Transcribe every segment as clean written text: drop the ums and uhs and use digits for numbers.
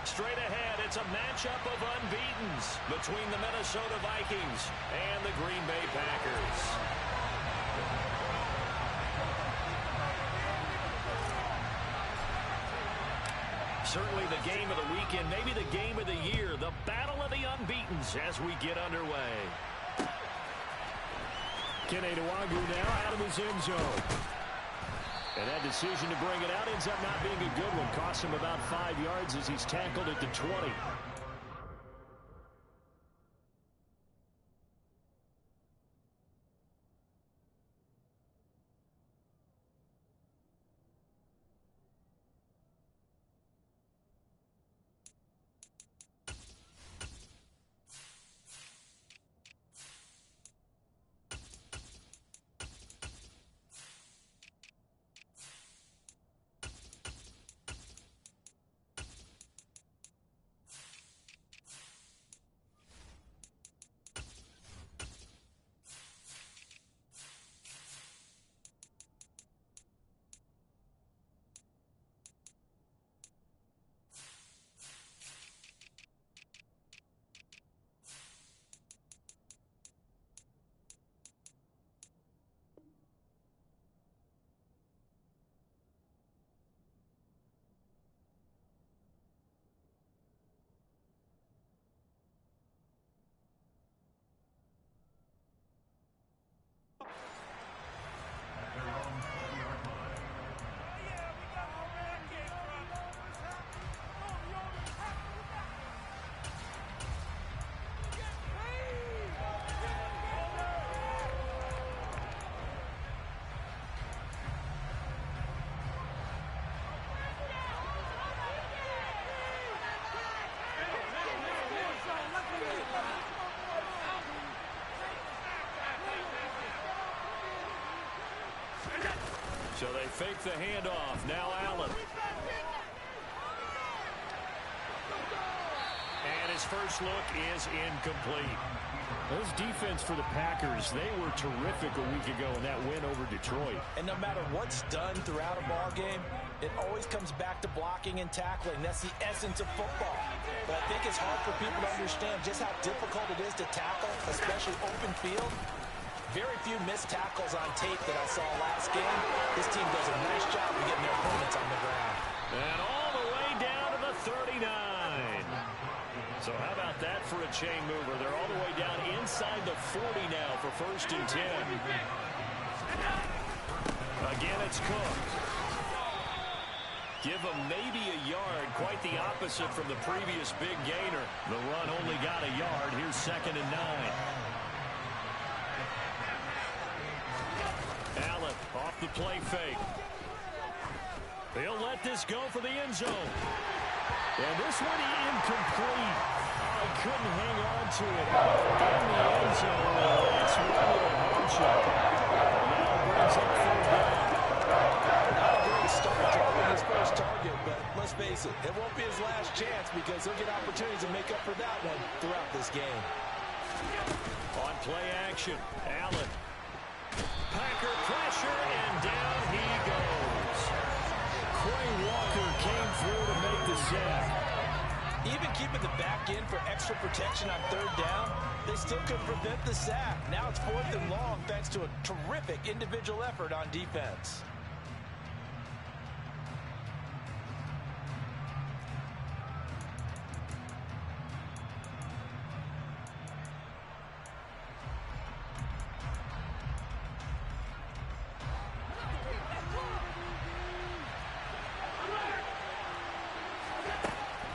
Straight ahead, it's a matchup of unbeatens between the Minnesota Vikings and the Green Bay Packers. Certainly the game of the weekend, maybe the game of the year, the battle of the unbeatens as we get underway. Kenny Nwagu now out of his end zone. And that decision to bring it out ends up not being a good one. Costs him about 5 yards as he's tackled at the 20. So they fake the handoff. Now Allen. And his first look is incomplete. Those defense for the Packers, they were terrific a week ago in that win over Detroit. And no matter what's done throughout a ball game, it always comes back to blocking and tackling. That's the essence of football. But I think it's hard for people to understand just how difficult it is to tackle, especially open field. Very few missed tackles on tape that I saw last game. This team does a nice job of getting their opponents on the ground. And all the way down to the 39. So how about that for a chain mover? They're all the way down inside the 40 now for 1st and 10. Again, it's Cook. Give him maybe a yard, quite the opposite from the previous big gainer. The run only got a yard. Here's 2nd and 9. Allen off the play fake. He'll let this go for the end zone. And this one incomplete. I couldn't hang on to it in the end zone. That's really a home shot. Now brings up 3rd down. Not a great start dropping his first target, but let's face it, it won't be his last chance because he'll get opportunities to make up for that one throughout this game. On play action, Allen. Packer pressure, and down he goes. Quay Walker came through to make the sack. Even keeping the back in for extra protection on 3rd down, they still couldn't prevent the sack. Now it's 4th and long thanks to a terrific individual effort on defense.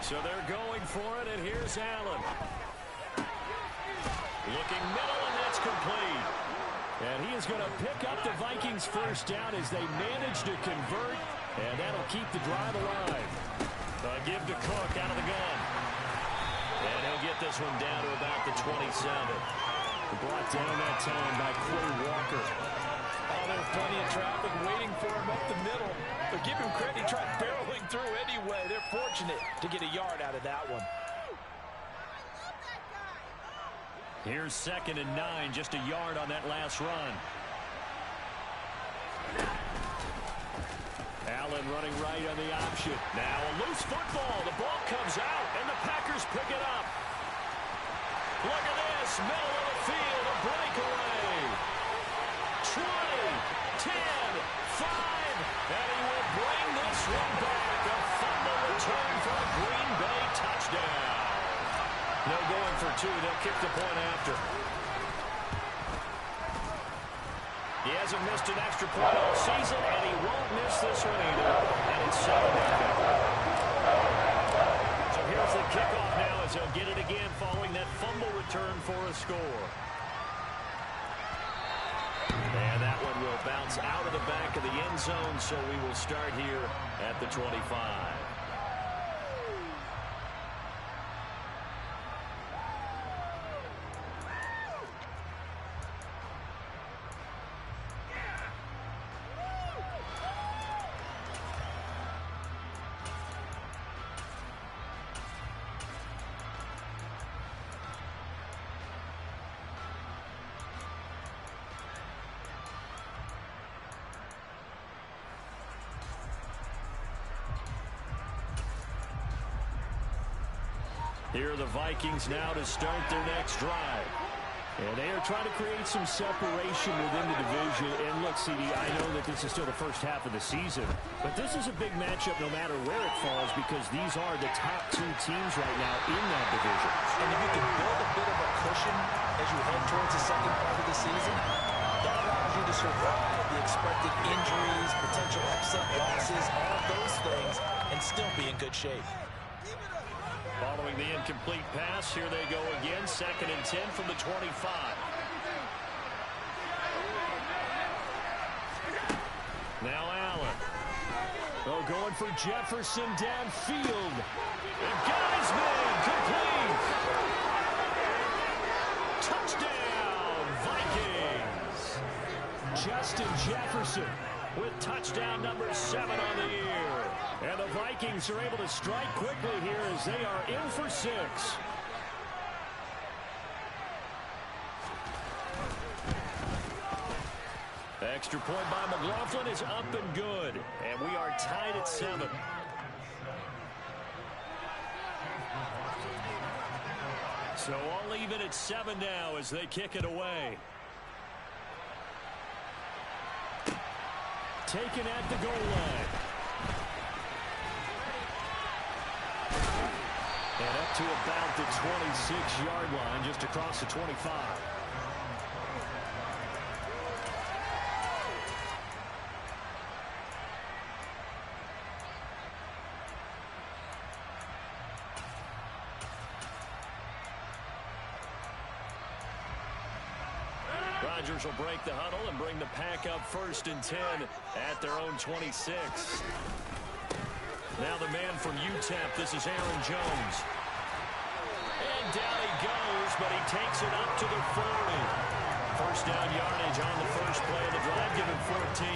So they're going for it, and here's Allen. Looking middle, and that's complete. And he is going to pick up the Vikings' 1st down as they manage to convert, and that'll keep the drive alive. Give to Cook out of the gun. And he'll get this one down to about the 27. Brought down that time by Quay Walker. Oh, there's plenty of traffic waiting for him up the middle. But give him credit, he tried barreling through anyway. They're fortunate to get a yard out of that one. Here's 2nd and 9, just a yard on that last run. Allen running right on the option. Now a loose football. The ball comes out. No going for two. They'll kick the point after. He hasn't missed an extra point all season, and he won't miss this one either. And it's 7-0. So here's the kickoff now as he'll get it again following that fumble return for a score. And that one will bounce out of the back of the end zone, so we will start here at the 25. Here are the Vikings now to start their next drive. And they are trying to create some separation within the division. And look, CD, I know that this is still the first half of the season, but this is a big matchup no matter where it falls because these are the top two teams right now in that division. And if you can build a bit of a cushion as you head towards the second part of the season, that allows you to survive the expected injuries, potential upset losses, all of those things, and still be in good shape. Following the incomplete pass, here they go again. 2nd and 10 from the 25. Now Allen. Oh, going for Jefferson downfield. And got his man. Complete. Touchdown, Vikings. Justin Jefferson with touchdown number 7 on the year. And the Vikings are able to strike quickly here as they are in for 6. Extra point by McLaughlin is up and good. And we are tied at 7. So all even at 7 now as they kick it away. Taken at the goal line. And up to about the 26-yard line, just across the 25. Rodgers will break the huddle and bring the pack up 1st and 10 at their own 26. Now the man from UTEP, this is Aaron Jones. And down he goes, but he takes it up to the 40. First down yardage on the first play of the drive, give him 14.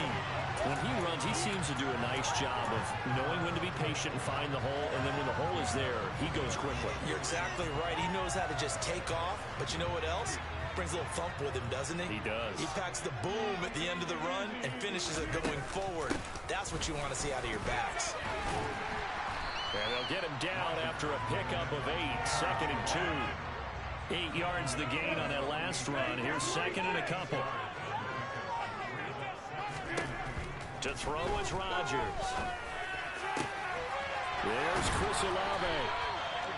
When he runs, he seems to do a nice job of knowing when to be patient and find the hole, and then when the hole is there, he goes quickly. You're exactly right. He knows how to just take off, but you know what else? Brings a little thump with him, doesn't he? He does. He packs the boom at the end of the run and finishes it going forward. That's what you want to see out of your backs. And they'll get him down after a pickup of 8. 2nd and 2. 8 yards the gain on that last run. Here's 2nd and a couple. To throw is Rodgers. There's Chris Olave.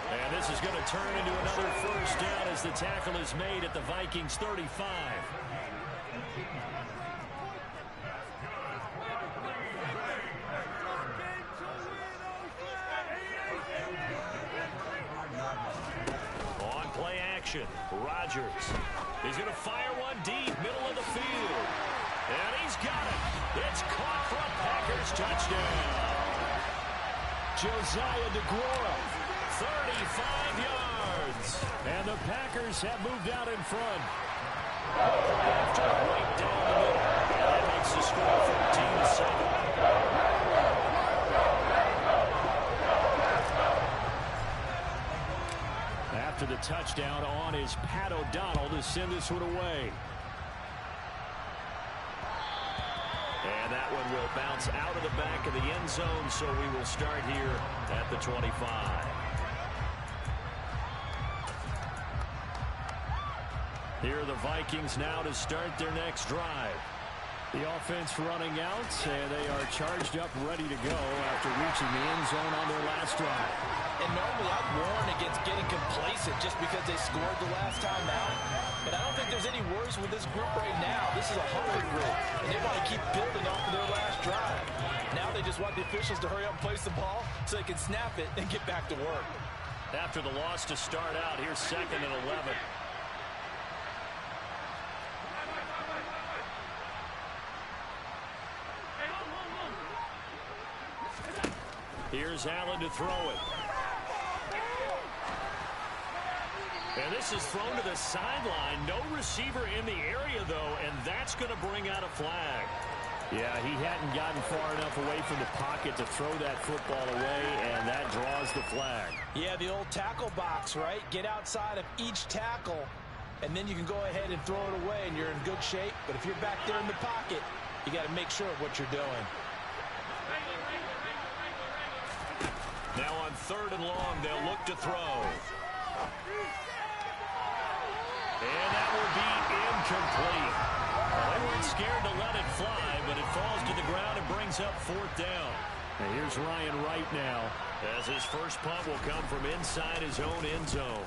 And this is going to turn into another first down as the tackle is made at the Vikings 35. On play action, Rodgers. He's going to fire one deep, middle of the field. And he's got it. It's caught for a Packers touchdown. Josiah DeGuara. 35 yards. And the Packers have moved out in front. After right down the middle. And that makes the score 14-7. After the touchdown on is Pat O'Donnell to send this one away. And that one will bounce out of the back of the end zone, so we will start here at the 25. Here are the Vikings now to start their next drive. The offense running out, and they are charged up, ready to go after reaching the end zone on their last drive. And normally I'd warn against getting complacent just because they scored the last time out. And I don't think there's any worse with this group right now. This is a hungry group, and they want to keep building off of their last drive. Now they just want the officials to hurry up and place the ball so they can snap it and get back to work. After the loss to start out, here's 2nd and 11. Here's Allen to throw it. And this is thrown to the sideline. No receiver in the area, though, and that's going to bring out a flag. Yeah, he hadn't gotten far enough away from the pocket to throw that football away, and that draws the flag. Yeah, the old tackle box, right? Get outside of each tackle, and then you can go ahead and throw it away, and you're in good shape. But if you're back there in the pocket, you got to make sure of what you're doing. Now on 3rd and long, they'll look to throw. And that will be incomplete. Well, they weren't scared to let it fly, but it falls to the ground and brings up 4th down. And here's Ryan Wright now, as his first punt will come from inside his own end zone.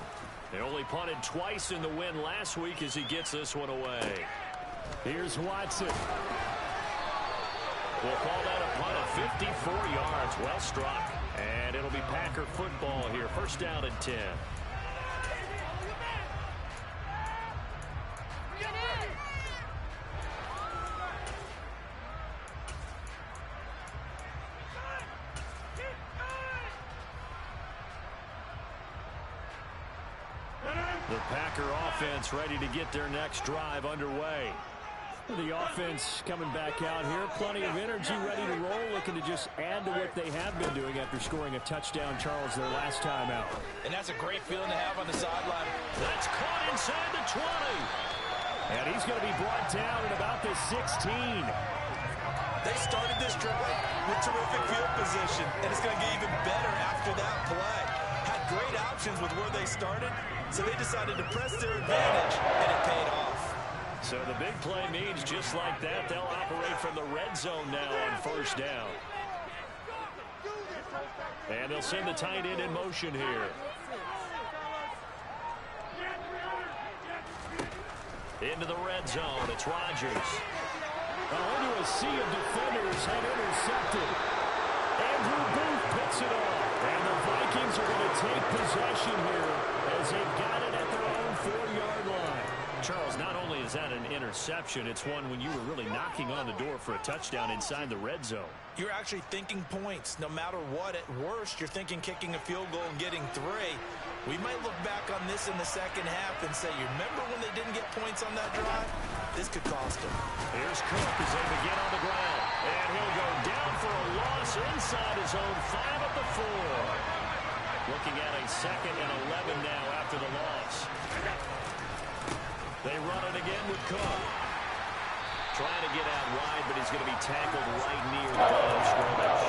They only punted twice in the win last week as he gets this one away. Here's Watson. We'll call that a punt of 54 yards. Well struck. And it'll be Packer football here. 1st down and 10. The Packer offense ready to get their next drive underway. The offense coming back out here. Plenty of energy, ready to roll, looking to just add to what they have been doing after scoring a touchdown, Charles, their last time out. And that's a great feeling to have on the sideline. That's caught inside the 20. And he's going to be brought down at about the 16. They started this drive with terrific field position, and it's going to get even better after that play. Had great options with where they started, so they decided to press their advantage, and it paid off. So the big play means just like that, they'll operate from the red zone now on 1st down. And they'll send the tight end in motion here. Into the red zone, it's Rodgers. Into a sea of defenders and intercepted. Andrew Booth picks it off. And the Vikings are going to take possession here as they've got it at their own 4-yard line. Charles, not only is that an interception, it's one when you were really knocking on the door for a touchdown inside the red zone. You're actually thinking points. No matter what, at worst, you're thinking kicking a field goal and getting 3. We might look back on this in the second half and say, you remember when they didn't get points on that drive? This could cost them. Here's Cook as they begin on the ground. And he'll go down for a loss inside his own 5 at the 4. Looking at a 2nd and 11 now after the loss. They run it again with Cook. Trying to get out wide, but he's going to be tackled right near the line of scrimmage.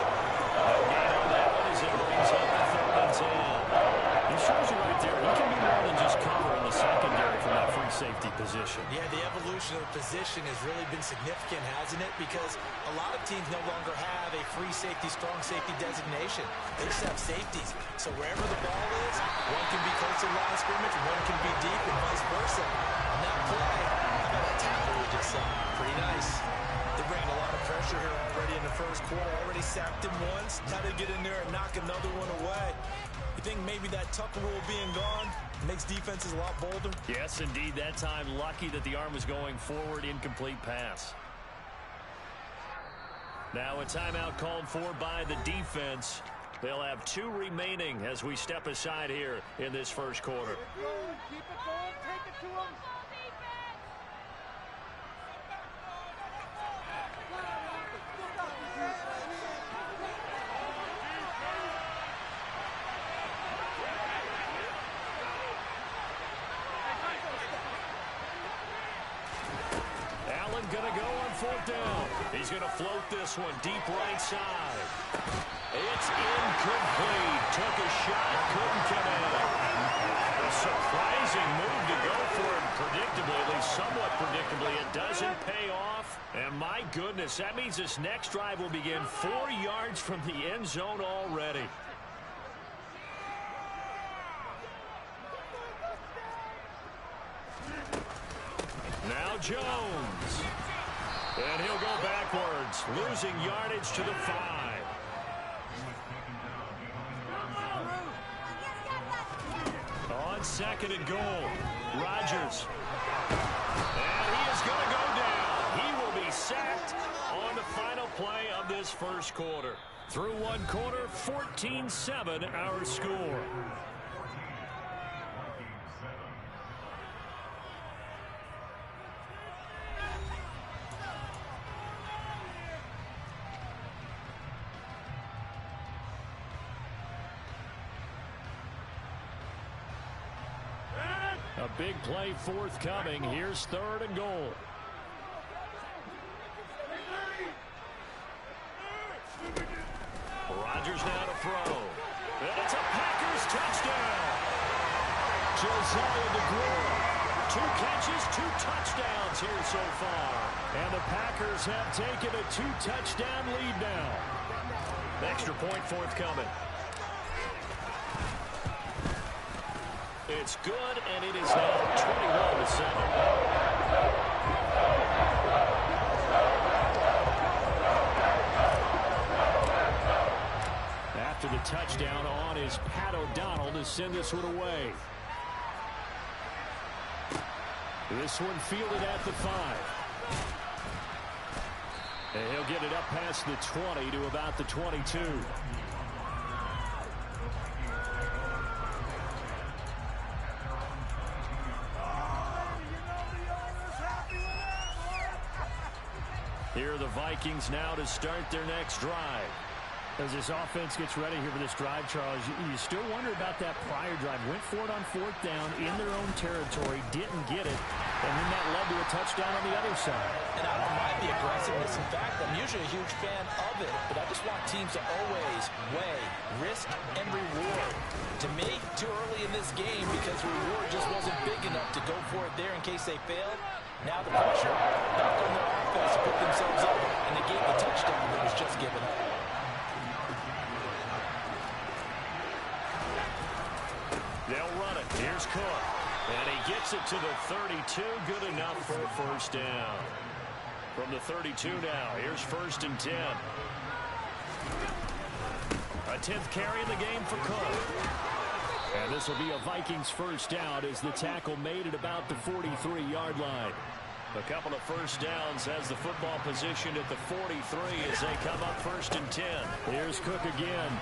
No gain on that one as it brings up the 3rd and 10. He shows you right there, he can do more than just cover in the secondary from that free safety position. Yeah, the evolution of the position has really been significant, hasn't it? Because a lot of teams no longer have a free safety, strong safety designation. They just have safeties. So wherever the ball is, one can be close to the line of scrimmage, one can be deep, and vice versa. On that play, how about that tackle we just saw? Pretty nice. They're bringing a lot of pressure here already in the first quarter. Already sacked him once. Now they get in there and knock another one away. You think maybe that Tucker rule being gone makes defenses a lot bolder? Yes, indeed. That time, lucky that the arm was going forward. Incomplete pass. Now a timeout called for by the defense. They'll have 2 remaining as we step aside here in this first quarter. Keep it going. Take it to him. Allen going to go on 4th down. He's going to float this one deep right side. It's incomplete. Took a shot, couldn't come in. A surprising move to go for it predictably, at least somewhat predictably. It doesn't pay off. And my goodness, that means this next drive will begin 4 yards from the end zone already. Jones. And he'll go backwards, losing yardage to the 5. On 2nd and goal, Rodgers. And he is going to go down. He will be sacked on the final play of this first quarter. Through one quarter, 14-7 our score. A big play forthcoming. Here's 3rd and goal. Rodgers now to throw. And it's a Packers touchdown. Josiah DeGuara. 2 catches, 2 touchdowns here so far. And the Packers have taken a 2-touchdown lead now. Extra point forthcoming. It's good, and it is now 21-7. After the touchdown, on is Pat O'Donnell to send this one away. This one fielded at the 5. And he'll get it up past the 20 to about the 22. Here are the Vikings now to start their next drive. As this offense gets ready here for this drive, Charles, you still wonder about that prior drive. Went for it on 4th down in their own territory, didn't get it, and then that led to a touchdown on the other side. And I don't mind the aggressiveness. In fact, I'm usually a huge fan of it, but I just want teams to always weigh risk and reward. To me, too early in this game because the reward just wasn't big enough to go for it there in case they failed. Now the pressure back on their offense to put themselves up, and they gave the touchdown that was just given up. They'll run it. Here's Cook. And he gets it to the 32. Good enough for a first down. From the 32 now, here's 1st and 10. A 10th carry in the game for Cook. And this will be a Vikings first down as the tackle made at about the 43-yard line. A couple of first downs has the football positioned at the 43 as they come up 1st and 10. Here's Cook again.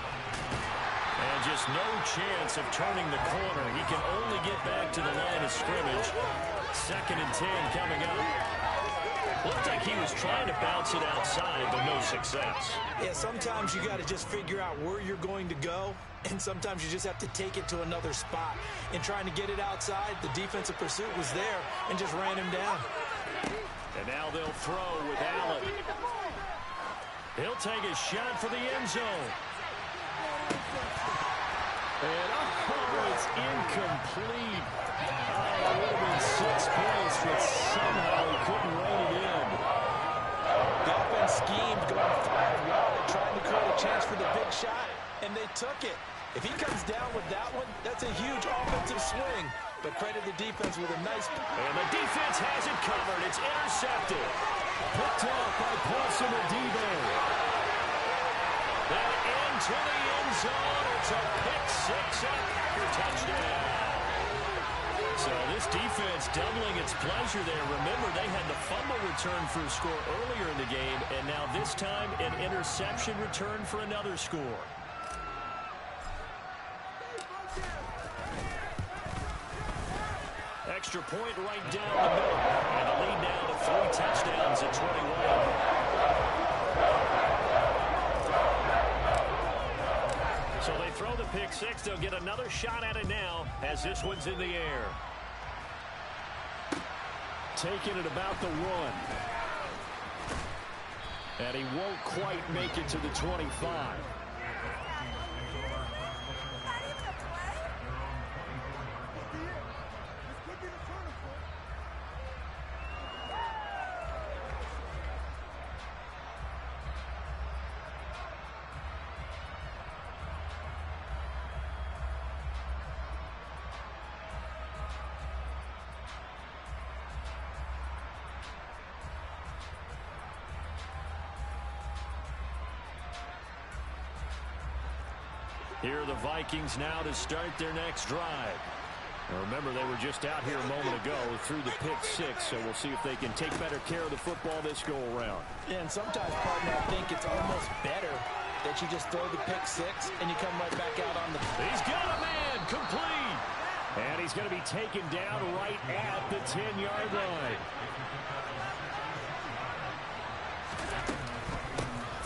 And just no chance of turning the corner. He can only get back to the line of scrimmage. 2nd and 10 coming up. Looked like he was trying to bounce it outside, but no success. Yeah, sometimes you got to just figure out where you're going to go, and sometimes you just have to take it to another spot. In trying to get it outside, the defensive pursuit was there and just ran him down. And now they'll throw with Allen. He'll take a shot for the end zone. And it's incomplete. It would have been 6 points, but somehow he couldn't rein it in. The offense schemed going 5 wide, trying to create a chance for the big shot, and they took it. If he comes down with that one, that's a huge offensive swing. But credit the defense with a nice... And the defense has it covered. It's intercepted. Picked off by Paulson Adebo. And into the end zone. It's a pick-6 and a Packer touchdown. So this defense doubling its pleasure there. Remember, they had the fumble return for a score earlier in the game, and now this time an interception return for another score. Extra point right down the middle. And a lead now to 3 touchdowns at 21. So they throw the pick-6. They'll get another shot at it now as this one's in the air. Taking it about the 1. And he won't quite make it to the 25. Here are the Vikings now to start their next drive. Now remember, they were just out here a moment ago through the pick six, so we'll see if they can take better care of the football this go-around. Yeah, and sometimes, partner, I think it's almost better that you just throw the pick six and you come right back out on the... He's got a man, complete. And he's going to be taken down right at the 10-yard line.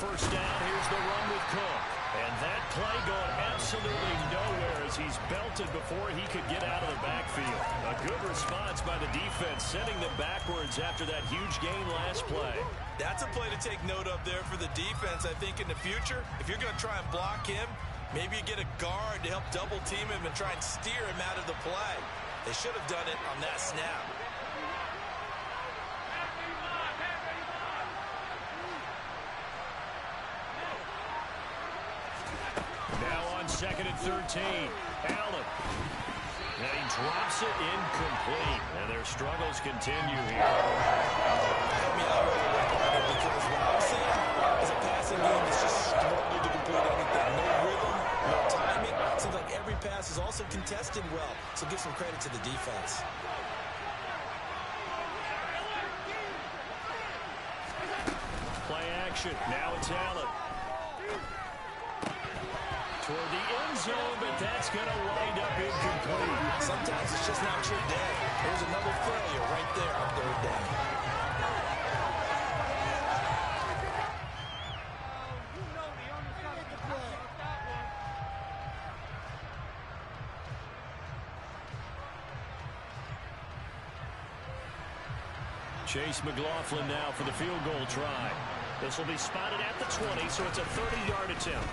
First down, here's the run with Cook. And that play going absolutely nowhere as he's belted before he could get out of the backfield. A good response by the defense, sending them backwards after that huge gain last play. That's a play to take note of there for the defense. I think in the future, if you're going to try and block him, maybe you get a guard to help double team him and try and steer him out of the play. They should have done it on that snap. Now on 2nd and 13, Allen. And he drops it incomplete. And their struggles continue here. Help me out right away, partner, because what I'm seeing is a passing game that's just struggling to complete anything. No rhythm, no timing. Seems like every pass is also contested well. So give some credit to the defense. Play action. Now it's Allen. Toward the end zone, but that's going to wind up incomplete. Sometimes it's just not your day. There's another failure right there on 3rd down. Chase McLaughlin now for the field goal try. This will be spotted at the 20, so it's a 30-yard attempt.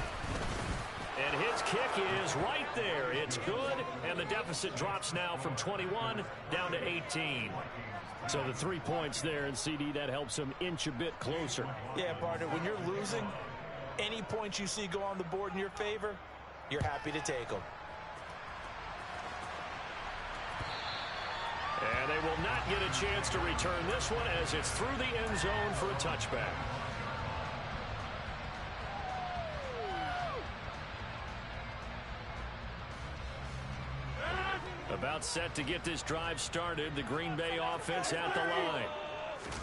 And his kick is right there. It's good, and the deficit drops now from 21 down to 18. So the 3 points there, and CD, that helps him inch a bit closer. Yeah, partner, when you're losing, any points you see go on the board in your favor, you're happy to take them. And they will not get a chance to return this one as it's through the end zone for a touchback. About set to get this drive started. The Green Bay offense at the line.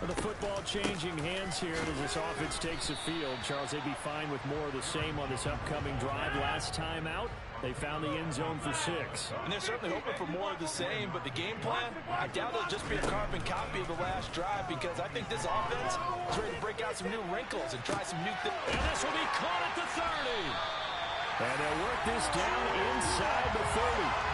The football changing hands here as this offense takes the field. Charles, they'd be fine with more of the same on this upcoming drive. Last time out, they found the end zone for 6. And they're certainly hoping for more of the same, but the game plan, I doubt it'll just be a carbon copy of the last drive because I think this offense is ready to break out some new wrinkles and try some new things. And this will be caught at the 30. And they'll work this down inside the 30.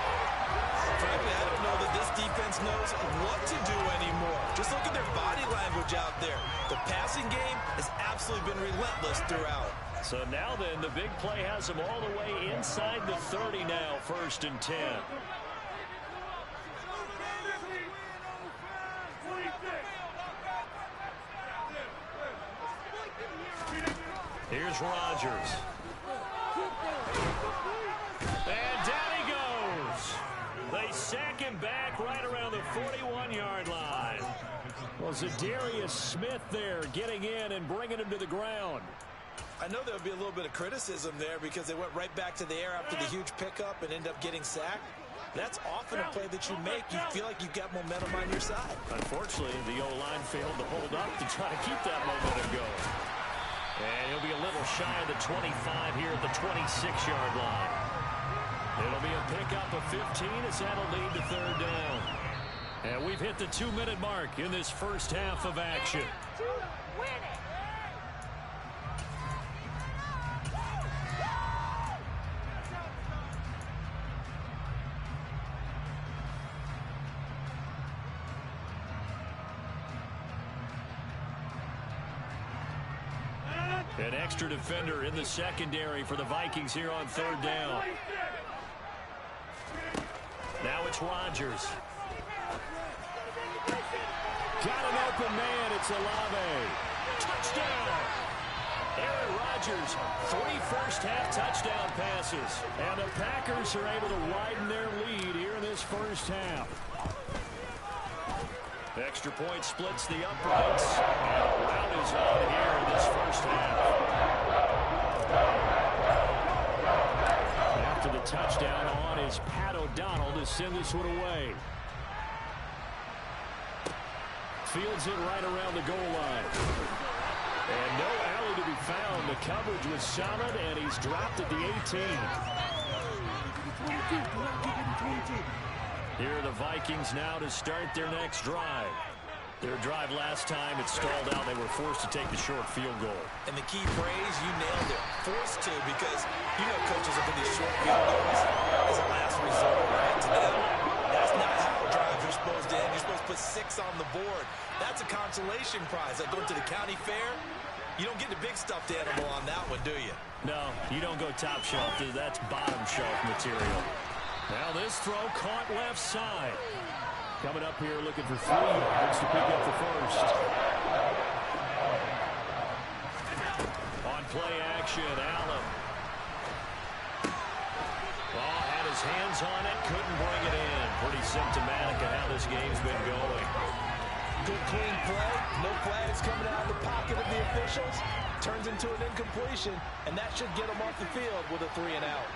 Frankly, I don't know that this defense knows what to do anymore. Just look at their body language out there. The passing game has absolutely been relentless throughout. So now then, the big play has them all the way inside the 30 now, 1st and 10. Here's Rodgers. And down he goes. They sack him back right around the 41-yard line. Well, Zadarius Smith there getting in and bringing him to the ground. I know there would be a little bit of criticism there because they went right back to the air after the huge pickup and end up getting sacked. That's often a play that you make. You feel like you've got momentum on your side. Unfortunately, the O-line failed to hold up to try to keep that momentum going. And he'll be a little shy of the 25 here at the 26-yard line. It'll be a pickup of 15 as that'll lead to 3rd down. And we've hit the 2-minute mark in this first half of action. An extra defender in the secondary for the Vikings here on 3rd down. Now it's Rodgers. Got an open man. It's Olave. Touchdown. Aaron Rodgers, 3 first-half touchdown passes. And the Packers are able to widen their lead here in this first half. Extra point splits the uprights. And a rout is on here in this first half. touchdown on is Pat O'Donnell to send this one away. Fields it right around the goal line. And no alley to be found. The coverage was solid, and he's dropped at the 18. Here are the Vikings now to start their next drive. Their drive last time, it stalled out. They were forced to take the short field goal. And the key phrase, you nailed it. Forced to, because you know coaches will put these short field goals as a last resort, right? To them, that's not how drives are supposed to end. You're supposed to put 6 on the board. That's a consolation prize. Like going to the county fair, you don't get the big stuffed animal on that one, do you? No, you don't go top shelf. That's bottom shelf material. Now this throw caught left side. Coming up here looking for 3 yards to pick up the first. On play action, Allen. Ball had his hands on it, couldn't bring it in. Pretty symptomatic of how this game's been going. Good clean play, no flags coming out of the pocket of the officials. Turns into an incompletion, and that should get him off the field with a 3 and out.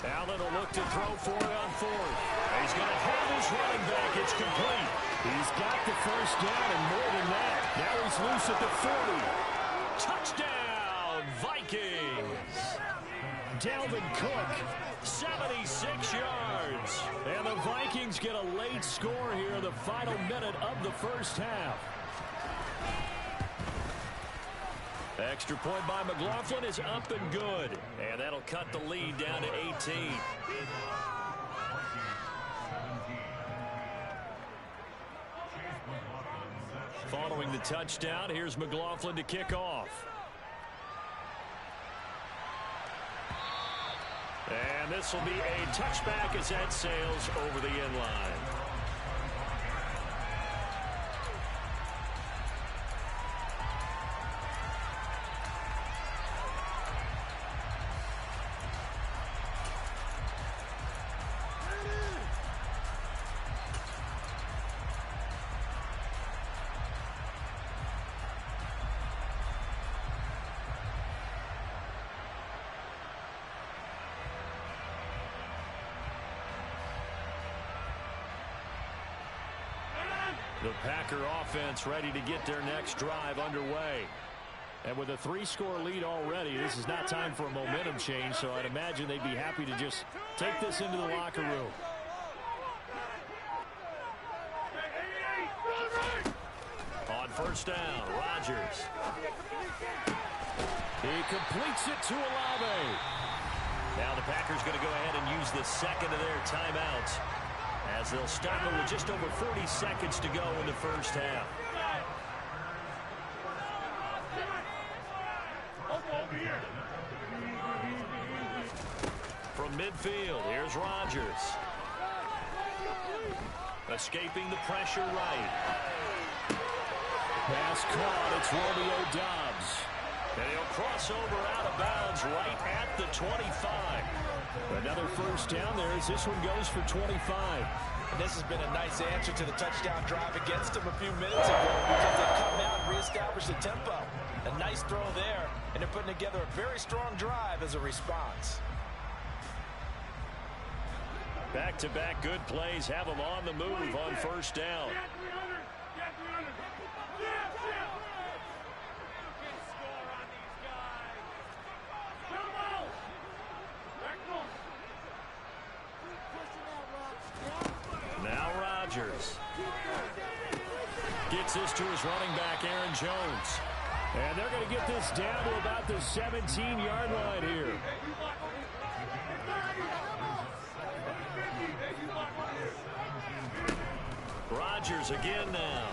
Allen will look to throw for it on 4th. He's going to have his running back. It's complete. He's got the first down and more than that. Now he's loose at the 40. Touchdown, Vikings. Dalvin Cook, 76 yards. And the Vikings get a late score here in the final minute of the first half. Extra point by McLaughlin is up and good. And that'll cut the lead down to 18. Following the touchdown, here's McLaughlin to kick off. And this will be a touchback as that sails over the end line. The Packer offense ready to get their next drive underway. And with a 3-score lead already, this is not time for a momentum change, so I'd imagine they'd be happy to just take this into the locker room. On first down, Rodgers. He completes it to Olave. Now the Packers going to go ahead and use the second of their timeouts, as they'll stop it with just over 40 seconds to go in the first half. From midfield, here's Rodgers. Escaping the pressure right. Pass caught, it's Romeo Doubs. And he'll cross over out of bounds right at the 25. Another first down there as this one goes for 25. And this has been a nice answer to the touchdown drive against them a few minutes ago, because they come out and reestablish the tempo. A nice throw there, and they're putting together a very strong drive as a response. Back-to-back good plays have them on the move on first down. Now Rodgers gets this to his running back, Aaron Jones. And they're going to get this down to about the 17-yard line here. Rodgers again now.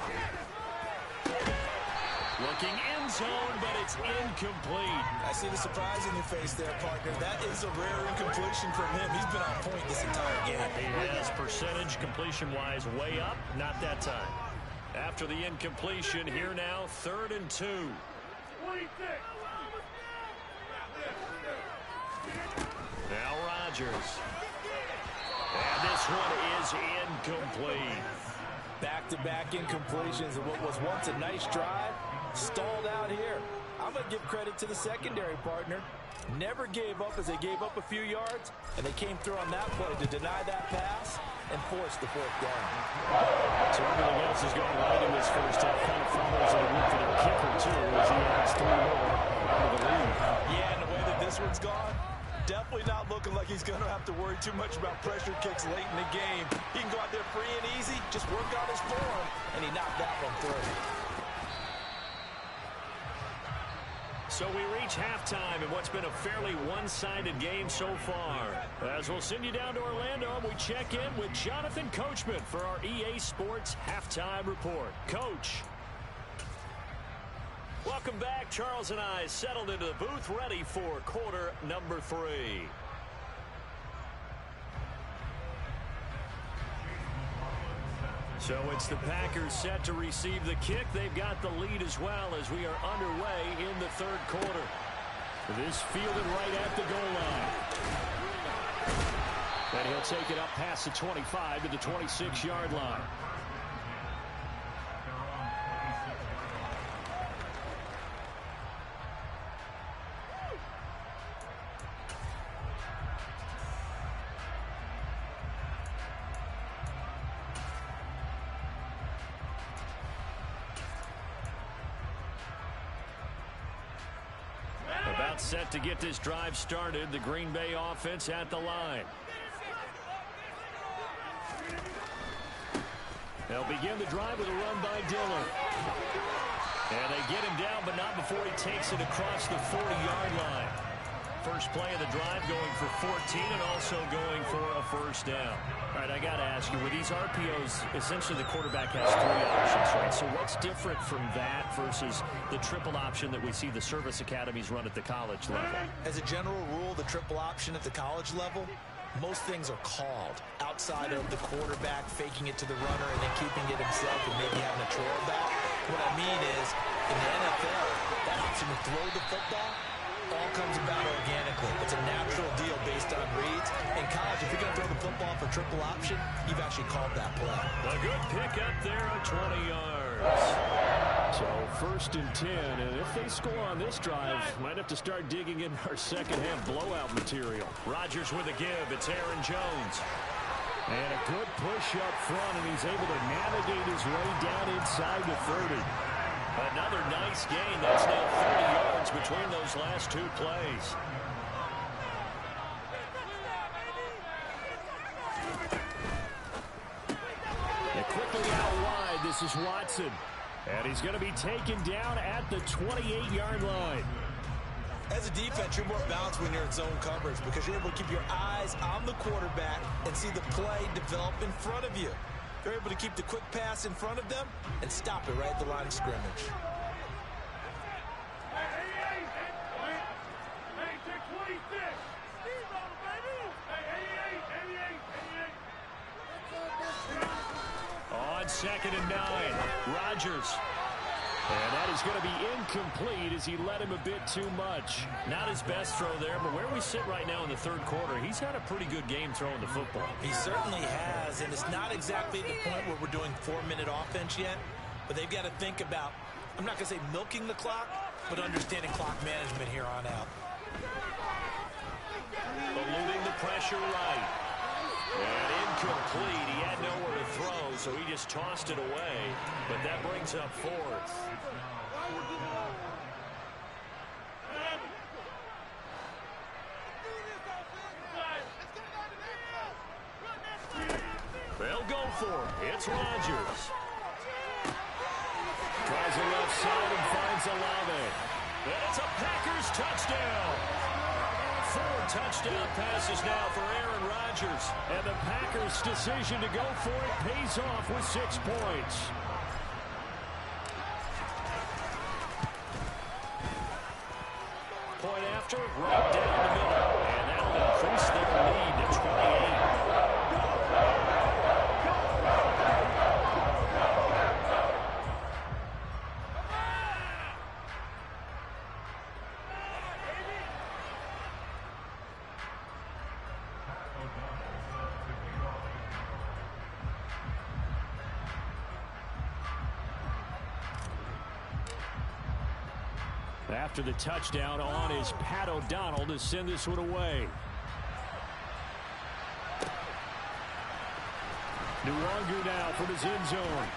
Looking end zone, but it's incomplete. I see the surprise in your face there, partner. That is a rare incompletion from him. He's been on point this entire game. He has percentage completion-wise way up. Not that time. After the incompletion, here now, 3rd and 2. Now Rodgers. And this one is incomplete. Back-to-back incompletions of what was once a nice drive, stalled out here. I'm going to give credit to the secondary partner. Never gave up as they gave up a few yards, and they came through on that play to deny that pass and force the fourth down. So everything else has gone right in this first half. Kind of follows a win for the kicker, too, as he adds 3 more out of the lead. Yeah, and the way that this one's gone, definitely not looking like he's going to have to worry too much about pressure kicks late in the game. He can go out there free and easy, just work on his form, and he knocked that one through. So we reach halftime in what's been a fairly one-sided game so far. As we'll send you down to Orlando, and we check in with Jonathan Coachman for our EA Sports Halftime Report. Coach. Welcome back. Charles and I settled into the booth, ready for quarter number 3. So it's the Packers set to receive the kick. They've got the lead as well as we are underway in the third quarter. This fielded right at the goal line. And he'll take it up past the 25 to the 26-yard line. About set to get this drive started. The Green Bay offense at the line. They'll begin the drive with a run by Dillon. And they get him down, but not before he takes it across the 40-yard line. First play of the drive going for 14 and also going for a first down. All right, I got to ask you, with these RPOs, essentially the quarterback has 3 options, right? So what's different from that versus the triple option that we see the service academies run at the college level? As a general rule, the triple option at the college level, most things are called outside of the quarterback faking it to the runner and then keeping it himself and maybe having a trail back. What I mean is, in the NFL, that option to throw the football all comes about organically. It's a natural deal based on reads. In college, if you're going to throw the football for triple option, you've actually called that play. A good pick up there at 20 yards. So first and 10, and if they score on this drive, might have to start digging in our second-half blowout material. Rodgers with a give. It's Aaron Jones. And a good push up front, and he's able to navigate his way down inside the 30. Another nice gain. That's now 30 yards between those last 2 plays. And quickly out wide, this is Watson. And he's going to be taken down at the 28-yard line. As a defense, you're more balanced when you're in zone coverage because you're able to keep your eyes on the quarterback and see the play develop in front of you. They're able to keep the quick pass in front of them and stop it right at the line of scrimmage. On 2nd and 9, Rodgers. And that is going to be incomplete as he led him a bit too much. Not his best throw there, but where we sit right now in the third quarter, he's had a pretty good game throwing the football. He certainly has, and it's not exactly at the point where we're doing 4-minute offense yet, but they've got to think about, I'm not going to say milking the clock, but understanding clock management here on out. Eluding the pressure right. And incomplete. He had nowhere to throw, so he just tossed it away. But that brings up 4th. They'll go for it. It's Rodgers. Tries the left side and finds Olave. And it's a Packers touchdown. 4 touchdown passes now for Aaron Rodgers. And the Packers' decision to go for it pays off with 6 points. Point after, right down the middle. And that'll increase their lead to 28. After the touchdown, on is Pat O'Donnell to send this one away. Nwangu now from his end zone.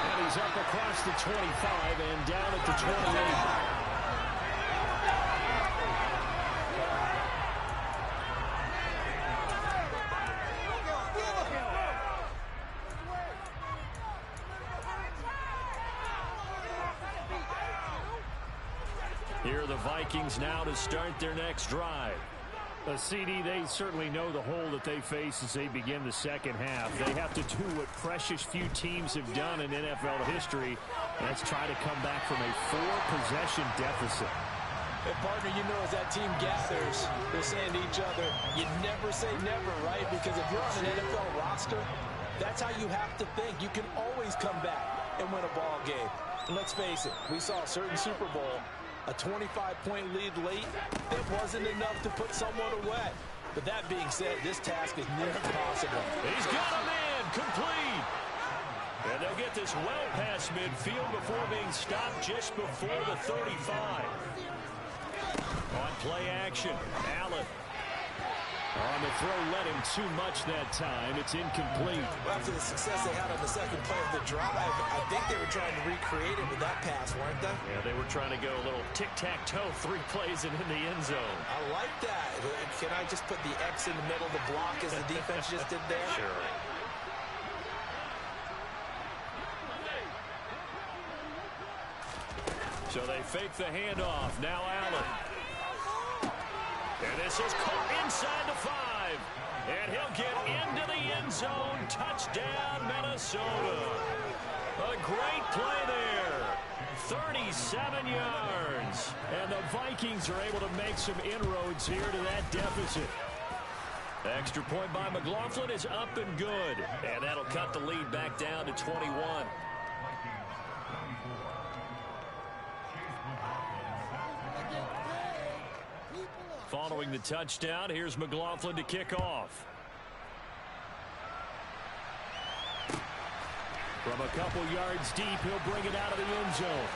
And he's up across the 25 and down at the 28. Here are the Vikings now to start their next drive. CD, they certainly know the hole that they face as they begin the second half. They have to do what precious few teams have done in NFL history. That's try to come back from a 4-possession deficit. Hey, partner, you know as that team gathers, they're saying to each other, you never say never, right? Because if you're on an NFL roster, that's how you have to think. You can always come back and win a ball game. And let's face it, we saw a certain Super Bowl, a 25-point lead late, it wasn't enough to put someone away. But that being said, this task is near impossible. He's got a man complete. And they'll get this well past midfield before being stopped just before the 35. On play action, Allen. On the throw, led him too much that time. It's incomplete. Well, after the success they had on the second play of the drive, I think they were trying to recreate it with that pass, weren't they? Yeah, they were trying to go a little tic-tac-toe, 3 plays and in the end zone. I like that. Can I just put the X in the middle of the block as the defense just did there? Sure. So they fake the handoff. Now Allen. And this is caught inside the 5. And he'll get into the end zone. Touchdown, Minnesota. A great play there. 37 yards. And the Vikings are able to make some inroads here to that deficit. Extra point by McLaughlin is up and good. And that'll cut the lead back down to 21. Following the touchdown, here's McLaughlin to kick off. From a couple yards deep, he'll bring it out of the end zone.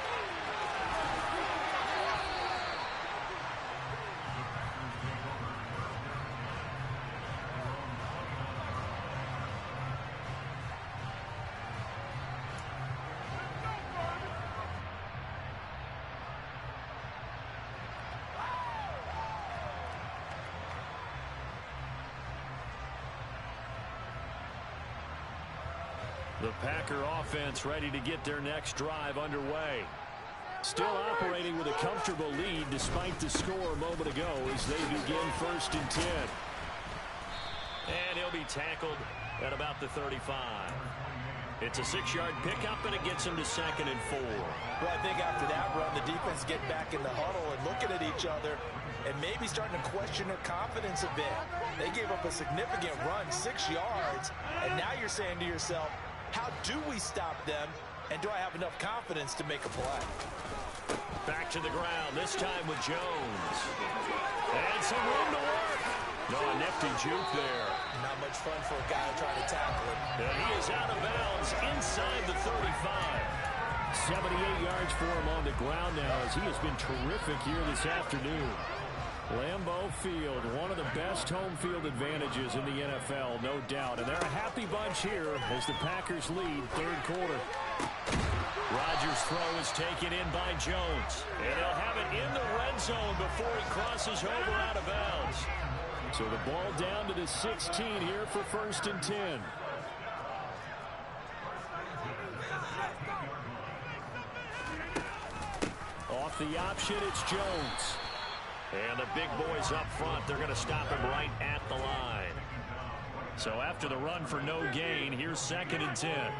The Packer offense ready to get their next drive underway. Still operating with a comfortable lead despite the score a moment ago as they begin 1st and 10. And he'll be tackled at about the 35. It's a 6-yard pickup, and it gets him to 2nd and 4. Well, I think after that run, the defense get back in the huddle and looking at each other and maybe starting to question their confidence a bit. They gave up a significant run, 6 yards, and now you're saying to yourself, how do we stop them, and do I have enough confidence to make a play? Back to the ground, this time with Jones. And some room to work. No, a nifty juke there. Not much fun for a guy trying to tackle him. And he is out of bounds inside the 35. 78 yards for him on the ground now as he has been terrific here this afternoon. Lambeau Field, one of the best home field advantages in the NFL, no doubt. And they're a happy bunch here as the Packers lead 3rd quarter. Rodgers' throw is taken in by Jones. And they'll have it in the red zone before he crosses over out of bounds. So the ball down to the 16 here for 1st and 10. Off the option, it's Jones. And the big boys up front, they're going to stop him right at the line. So after the run for no gain, here's 2nd and 10.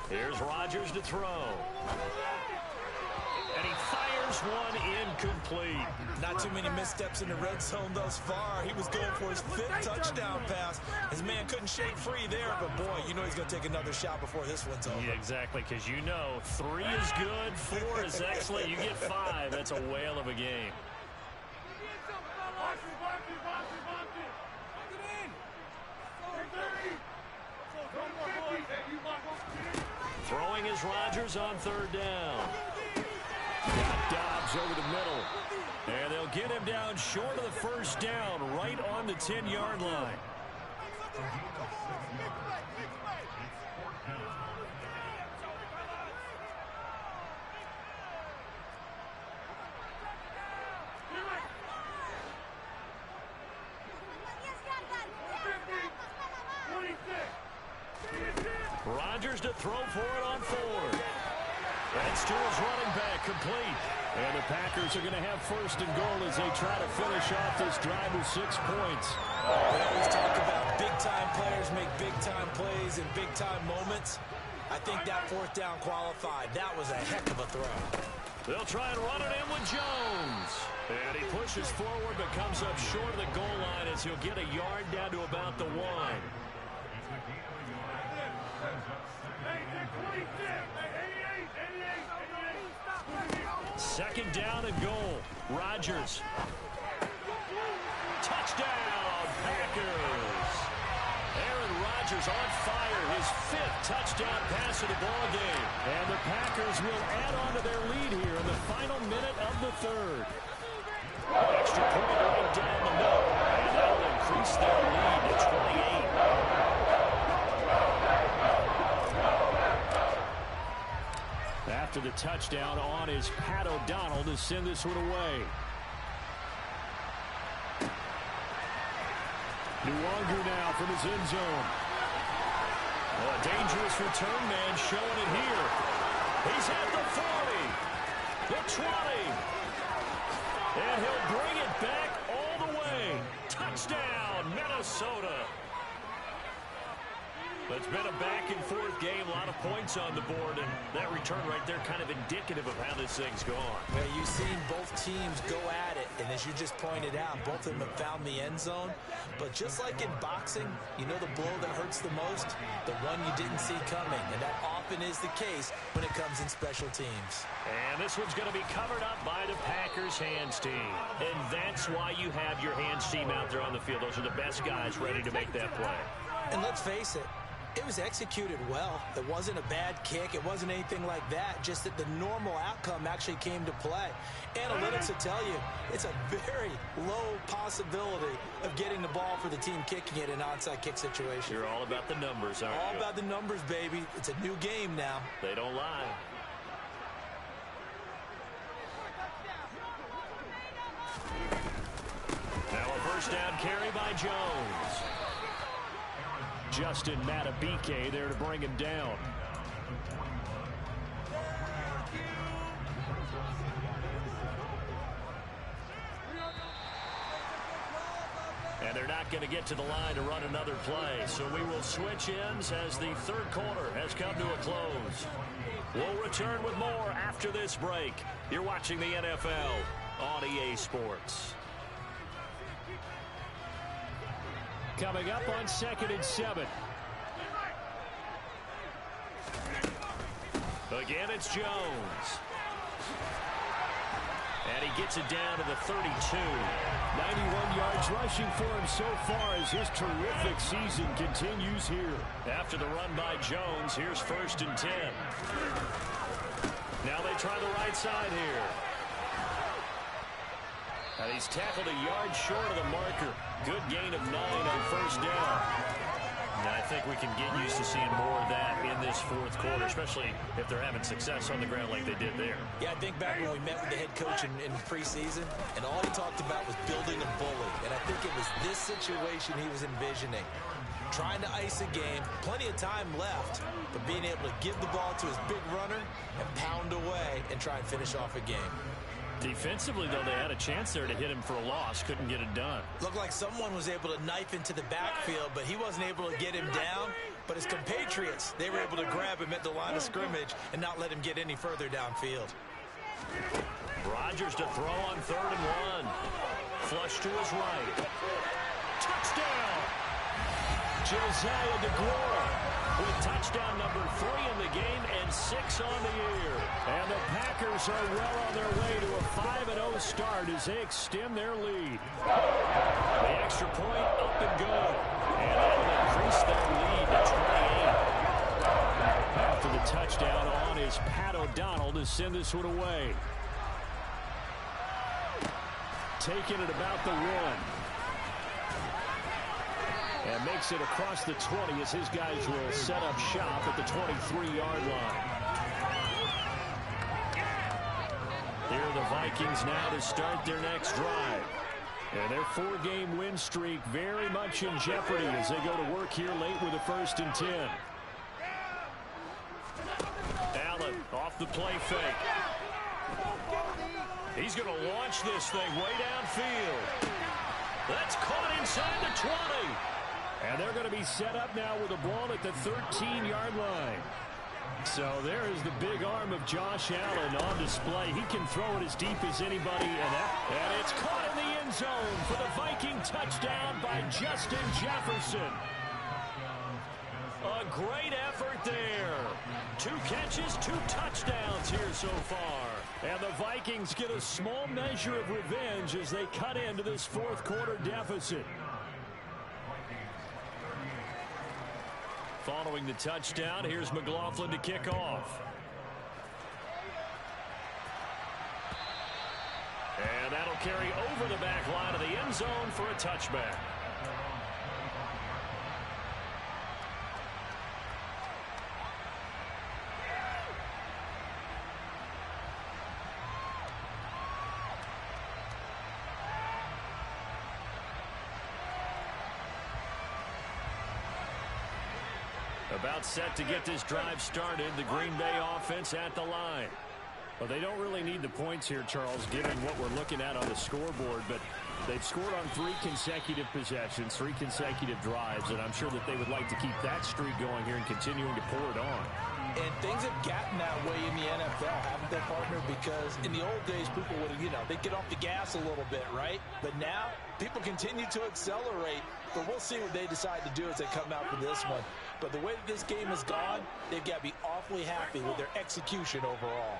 Here's Rodgers to throw. And he fires one incomplete. Not too many missteps in the red zone thus far. He was going for his 5th touchdown pass. His man couldn't shake free there, but boy, you know he's going to take another shot before this one's over. Yeah, exactly, because you know 3 is good, 4 is excellent. You get 5, that's a whale of a game. Throwing is Rodgers on third down. Got Dobbs over the middle. And they'll get him down short of the first down, right on the 10-yard line. Rodgers to throw for it on fourth. That's to his running back, complete. And the Packers are going to have first and goal as they try to finish off this drive with 6 points. We always talk about big-time players make big-time plays in big-time moments. I think that fourth down qualified. That was a heck of a throw. They'll try and run it in with Jones. And he pushes forward but comes up short of the goal line as he'll get a yard down to about the 1. Second down and goal. Rodgers. Touchdown, Packers. Aaron Rodgers on fire. His 5th touchdown pass of the ball game. And the Packers will add on to their lead here in the final minute of the 3rd. Extra point right down the middle. And that'll increase their lead to 28. After the touchdown, on is Pat O'Donnell to send this one away. Nwangu now from his end zone. Oh, a dangerous return man showing it here. He's at the 40, the 20, and he'll bring it back all the way. Touchdown, Minnesota. It's been a back-and-forth game, a lot of points on the board, and that return right there kind of indicative of how this thing's gone. Yeah, you've seen both teams go at it, and as you just pointed out, both of them have found the end zone. But just like in boxing, you know the blow that hurts the most? The one you didn't see coming, and that often is the case when it comes in special teams. And this one's going to be covered up by the Packers hands team. And that's why you have your hands team out there on the field. Those are the best guys ready to make that play. And let's face it, it was executed well. It wasn't a bad kick. It wasn't anything like that. Just that the normal outcome actually came to play. Analytics will tell you it's a very low possibility of getting the ball for the team kicking it in an onside kick situation. You're all about the numbers, aren't you? All about the numbers, baby. It's a new game now. They don't lie. Now a first down carry by Jones. Justin Matabike there to bring him down. And they're not going to get to the line to run another play. So we will switch ends as the 3rd quarter has come to a close. We'll return with more after this break. You're watching the NFL on EA Sports. Coming up on 2nd and 7. Again, it's Jones. And he gets it down to the 32. 91 yards rushing for him so far as his terrific season continues here. After the run by Jones, here's 1st and 10. Now they try the right side here. And he's tackled a yard short of the marker. Good gain of 9 on 1st down. And I think we can get used to seeing more of that in this 4th quarter, especially if they're having success on the ground like they did there. Yeah, I think back when we met with the head coach in preseason, and all he talked about was building a bully. And I think it was this situation he was envisioning. Trying to ice a game, plenty of time left, but being able to give the ball to his big runner and pound away and try and finish off a game. Defensively, though, they had a chance there to hit him for a loss. Couldn't get it done. Looked like someone was able to knife into the backfield, but he wasn't able to get him down. But his compatriots, they were able to grab him at the line of scrimmage and not let him get any further downfield. Rodgers to throw on 3rd and 1. Flush to his right. Touchdown! Josiah DeGuara. with touchdown number 3 in the game and 6 on the year. And the Packers are well on their way to a 5-0 start as they extend their lead. The extra point up and good. And that'll increase their lead to 28. After the touchdown on is Pat O'Donnell to send this one away. Taking it about the 1. And makes it across the 20 as his guys will set up shop at the 23-yard line. Here are the Vikings now to start their next drive. And their 4-game win streak very much in jeopardy as they go to work here late with a 1st and 10. Allen off the play fake. He's going to launch this thing way downfield. That's caught inside the 20. And they're going to be set up now with the ball at the 13-yard line. So there is the big arm of Josh Allen on display. He can throw it as deep as anybody. And it's caught in the end zone for the Viking touchdown by Justin Jefferson. A great effort there. 2 catches, 2 touchdowns here so far. And the Vikings get a small measure of revenge as they cut into this 4th quarter deficit. Following the touchdown, here's McLaughlin to kick off. And that'll carry over the back line of the end zone for a touchback. About set to get this drive started. The Green Bay offense at the line. Well, they don't really need the points here, Charles, given what we're looking at on the scoreboard. But they've scored on 3 consecutive possessions, 3 consecutive drives. And I'm sure that they would like to keep that streak going here and continuing to pour it on. And things have gotten that way in the NFL, haven't they, partner? Because in the old days, people would, they'd get off the gas a little bit, right? But now, people continue to accelerate. But we'll see what they decide to do as they come out for this one. But the way that this game has gone, they've got to be awfully happy with their execution overall.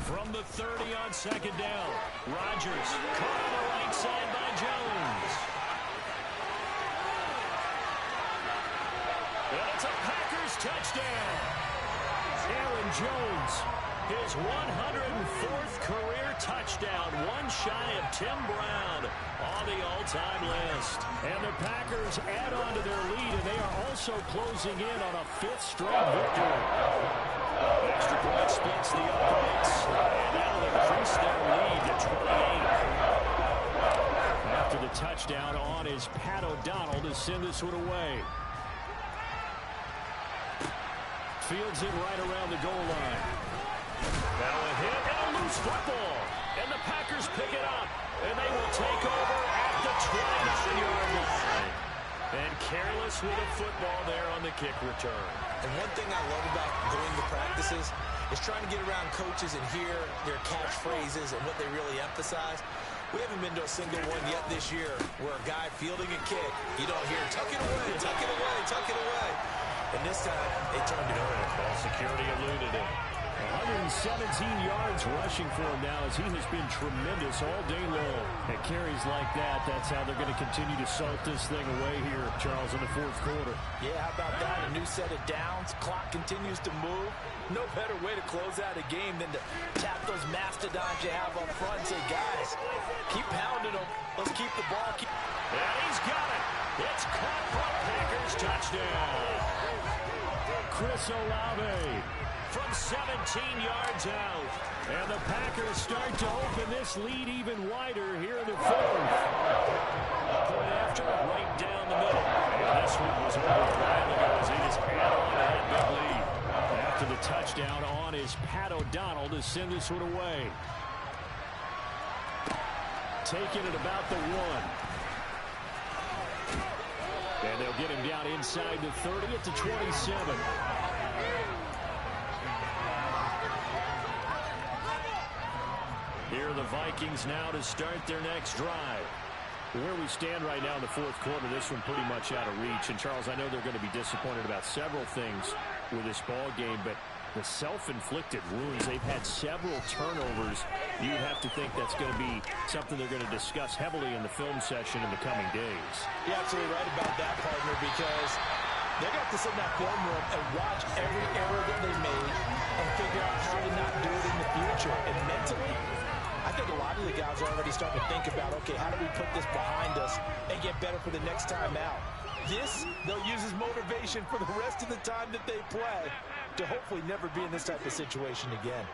From the 30 on 2nd down, Rodgers caught on the right side by Jones. And it's a Packers touchdown. Aaron Jones, his 104th career touchdown, one shy of Tim Brown on the all-time list. And the Packers add on to their lead, and they are also closing in on a 5th straight victory. Extra point splits the uprights, and that'll increase their lead to 28. After the touchdown on is Pat O'Donnell to send this one away. Fields it right around the goal line. Now a hit and a loose football. And the Packers pick it up. And they will take over at the 29-yard line. And careless with a football there on the kick return. And one thing I love about going to practices is trying to get around coaches and hear their catchphrases and what they really emphasize. We haven't been to a single one yet this year where a guy fielding a kick, you don't hear, tuck it away, tuck it away, tuck it away. And this time, they turned it over. Ball security eluded it. 117 yards rushing for him now as he has been tremendous all day long. At carries like that, that's how they're going to continue to salt this thing away here, Charles, in the 4th quarter. Yeah, how about that? A new set of downs. Clock continues to move. No better way to close out a game than to tap those mastodons you have up front and say, guys, keep pounding them. Let's keep the ball. And he's got it. It's caught for a Packers touchdown. Chris Olave from 17 yards out. And the Packers start to open this lead even wider here in the 4th. Point after, right down the middle. And this one was over a while ago as they just add on to that big lead. After the touchdown on is Pat O'Donnell to send this one away. Taking it about the 1. And they'll get him down inside the 30 at the 27. Here are the Vikings now to start their next drive. Where we stand right now in the fourth quarter, this one pretty much out of reach. And, Charles, I know they're going to be disappointed about several things with this ball game, but the self-inflicted wounds, they've had several turnovers. You'd have to think that's going to be something they're going to discuss heavily in the film session in the coming days. You're absolutely right about that, partner, because they're going to have to sit in that film room and watch every error that they made and figure out how to not do it in the future. And mentally, I think a lot of the guys are already starting to think about, okay, how do we put this behind us and get better for the next time out? This, they'll use as motivation for the rest of the time that they play to hopefully never be in this type of situation again.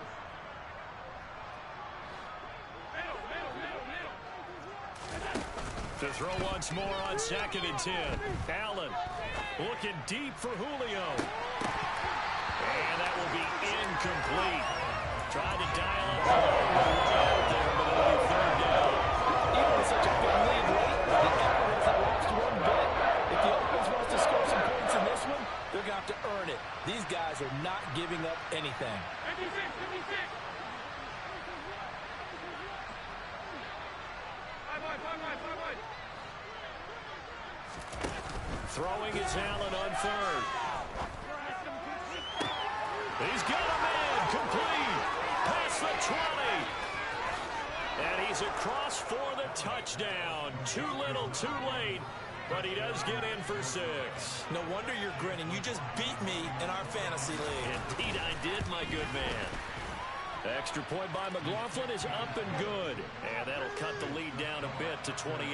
To throw once more on 2nd and 10. Allen looking deep for Julio. And that will be incomplete. Tried to dial up the out there, but it'll be 3rd down. Even with such a big lead late, the effort hasn't lost one bit. If the offense wants to score some points in this one, they're going to have to earn it. These guys are not giving up anything. 56. Throwing is Allen on 3rd. He's got a man complete. Past the 20. And he's across for the touchdown. Too little, too late. But he does get in for 6. No wonder you're grinning. You just beat me in our fantasy league. Indeed I did, my good man. Extra point by McLaughlin is up and good. And that'll cut the lead down a bit to 28.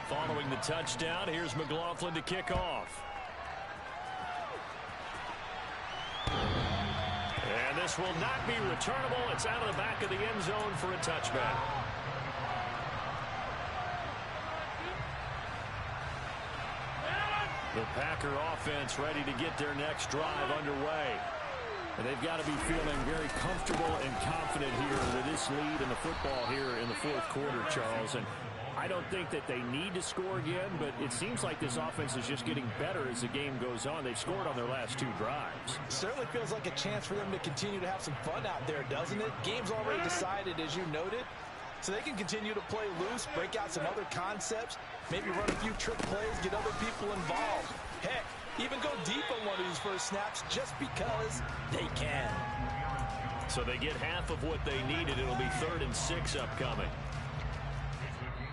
Following the touchdown, here's McLaughlin to kick off. And this will not be returnable. It's out of the back of the end zone for a touchback. The Packer offense ready to get their next drive underway. And they've got to be feeling very comfortable and confident here with this lead in the football here in the fourth quarter, Charles. And I don't think that they need to score again, but it seems like this offense is just getting better as the game goes on. They've scored on their last 2 drives. Certainly feels like a chance for them to continue to have some fun out there, doesn't it? Game's already decided, as you noted. So they can continue to play loose, break out some other concepts, maybe run a few trick plays, get other people involved. Heck, even go deep on one of these first snaps just because they can. So they get half of what they needed. It'll be 3rd and 6 upcoming.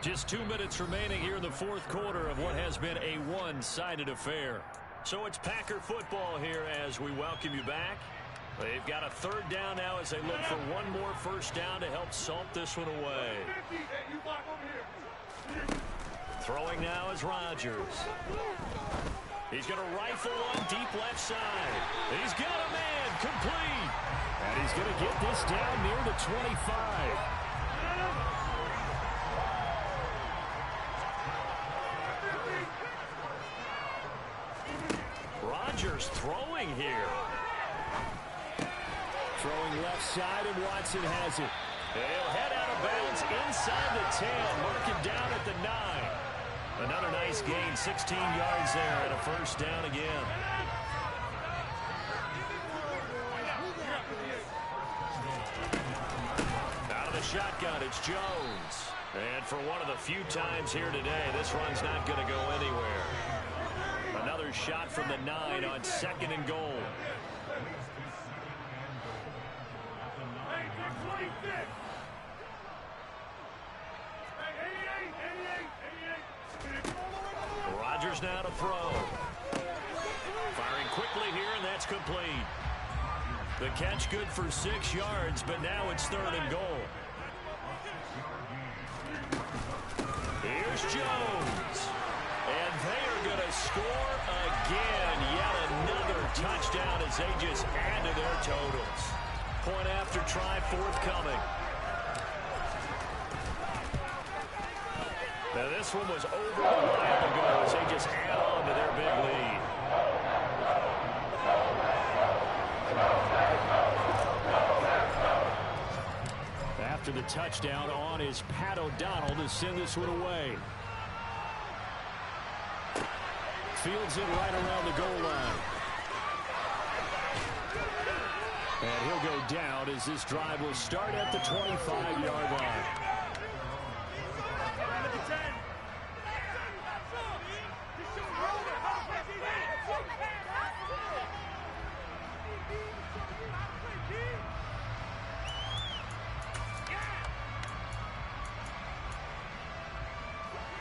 Just 2 minutes remaining here in the fourth quarter of what has been a one-sided affair. So it's Packer football here as we welcome you back. They've got a 3rd down now as they look for one more first down to help salt this one away. Throwing now is Rodgers. He's going to rifle one deep left side. He's got a man complete. And he's going to get this down near the 25. Rodgers throwing here. Throwing left side, and Watson has it. He'll head out of bounds inside the 10, marking down at the 9. Another nice gain, 16 yards there, and a first down again. Out of the shotgun, it's Jones. And for one of the few times here today, this run's not going to go anywhere. Another shot from the 9 on 2nd and goal. Rodgers now to throw. Firing quickly here, and that's complete. The catch good for 6 yards, but now it's 3rd and goal. Here's Jones. And they are going to score again. Yet another touchdown as they just add to their totals. Point after try forthcoming. Now this one was over a while ago as they just add on to their big lead. After the touchdown, on is Pat O'Donnell to send this one away. Fields it right around the goal line. And he'll go down as this drive will start at the 25-yard line.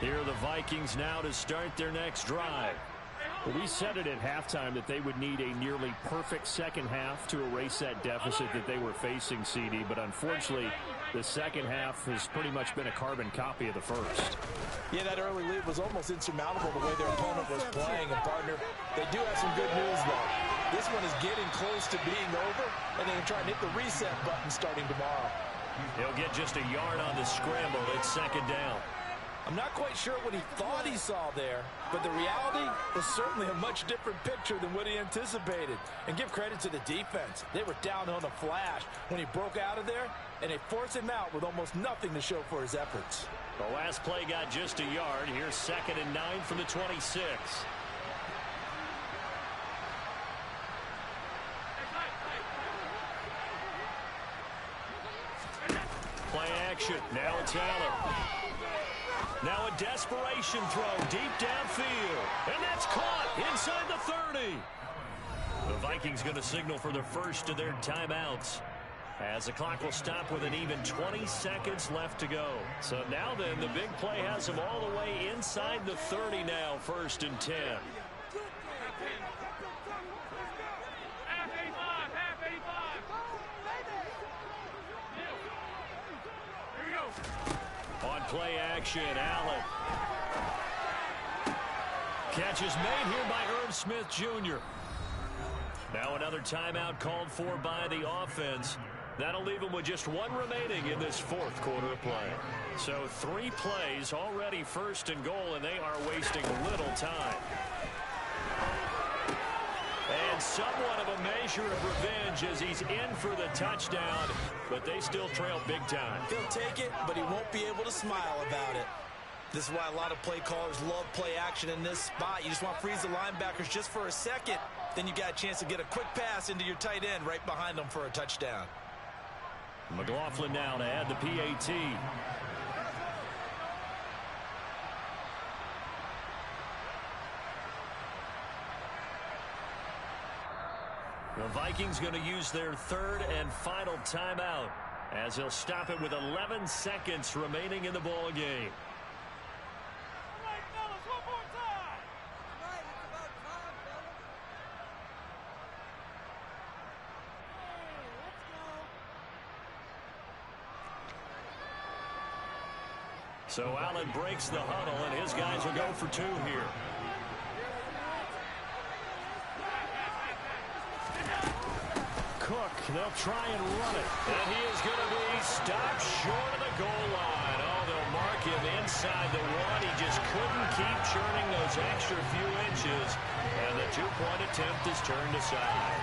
Here are the Vikings now to start their next drive. Well, we said it at halftime that they would need a nearly perfect second half to erase that deficit that they were facing, CD. But unfortunately, the second half has pretty much been a carbon copy of the first. Yeah, that early lead was almost insurmountable the way their opponent was playing. And, partner, they do have some good news, though. This one is getting close to being over, and they're trying to hit the reset button starting tomorrow. He'll get just a yard on the scramble. It's second down. I'm not quite sure what he thought he saw there, but the reality was certainly a much different picture than what he anticipated. And give credit to the defense. They were down on a flash when he broke out of there, and they forced him out with almost nothing to show for his efforts. The last play got just a yard. Here's 2nd and 9 from the 26. Play action. Now it's Allen. Now a desperation throw deep downfield. And that's caught inside the 30. The Vikings going to signal for the first of their timeouts, as the clock will stop with an even 20 seconds left to go. So now then, the big play has them all the way inside the 30 now, 1st and 10. On play action, Allen. Catch is made here by Irv Smith Jr. Now another timeout called for by the offense. That'll leave them with just one remaining in this 4th quarter of play. So 3 plays already 1st and goal, and they are wasting little time. And somewhat of a measure of revenge as he's in for the touchdown, but they still trail big time. He'll take it, but he won't be able to smile about it. This is why a lot of play callers love play action in this spot. You just want to freeze the linebackers just for a second. Then you got a chance to get a quick pass into your tight end right behind them for a touchdown. McLaughlin now to add the PAT. The Vikings going to use their 3rd and final timeout, as they'll stop it with 11 seconds remaining in the ball game. So Allen breaks the huddle, and his guys will go for 2 here. Cook, they'll try and run it. And he is going to be stopped short of the goal line. Oh, they'll mark him inside the 1. He just couldn't keep churning those extra few inches. And the 2-point attempt is turned aside.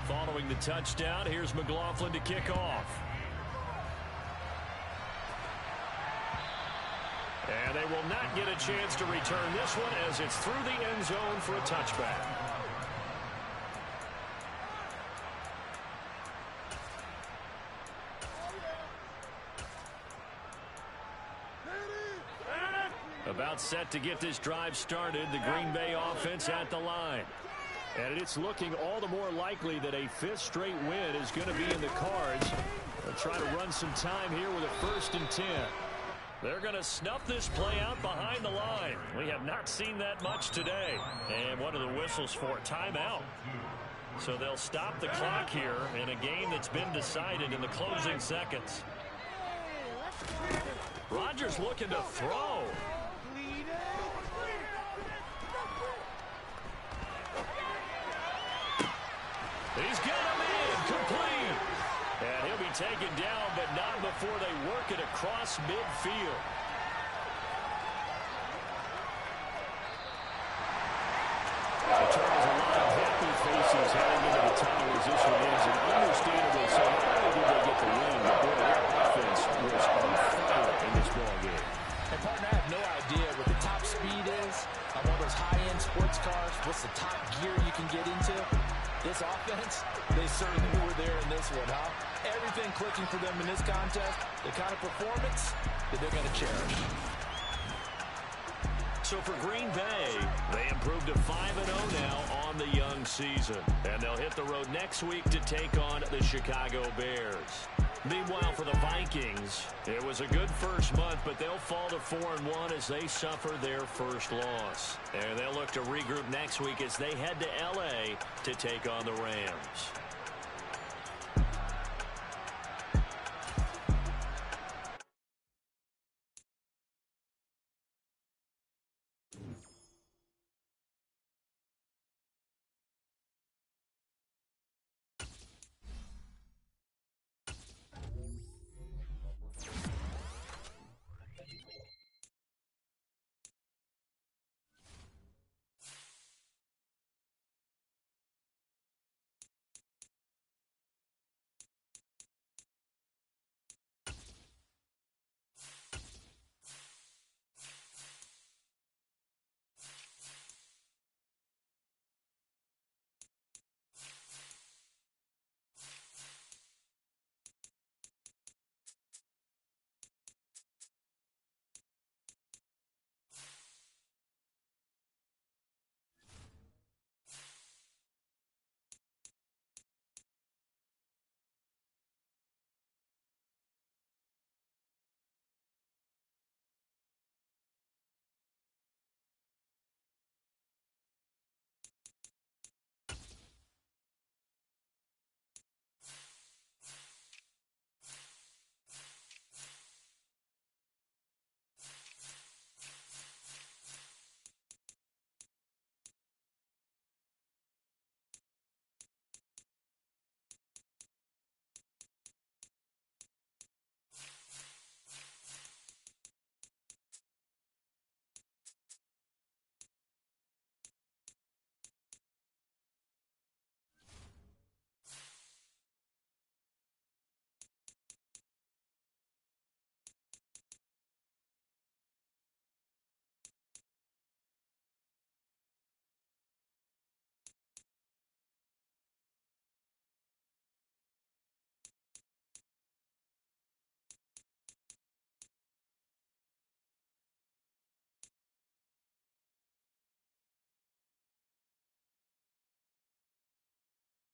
Following the touchdown, here's McLaughlin to kick off. And they will not get a chance to return this one, as it's through the end zone for a touchback. About set to get this drive started, the Green Bay offense at the line. And it's looking all the more likely that a 5th straight win is going to be in the cards. They'll try to run some time here with a 1st and 10. They're going to snuff this play out behind the line. We have not seen that much today. And one of the whistles for a timeout. So they'll stop the clock here in a game that's been decided in the closing seconds. Rodgers looking to throw. He's got him in, complete. And he'll be taken down, but not before they work it across midfield. So Charles, a lot of happy faces heading into the time as this one is, and understandably so. Not only did they get the win, but boy, their offense was on fire in this ball game. And partner, I have no idea what the top speed is on one of those high-end sports cars. What's the top gear you can get into? This offense, they certainly were there in this one, huh? Everything clicking for them in this contest, the kind of performance that they're going to cherish. So for Green Bay, they improved to 5-0 now on the young season. And they'll hit the road next week to take on the Chicago Bears. Meanwhile, for the Vikings, it was a good first month, but they'll fall to 4-1 as they suffer their first loss. And they'll look to regroup next week as they head to L.A. to take on the Rams.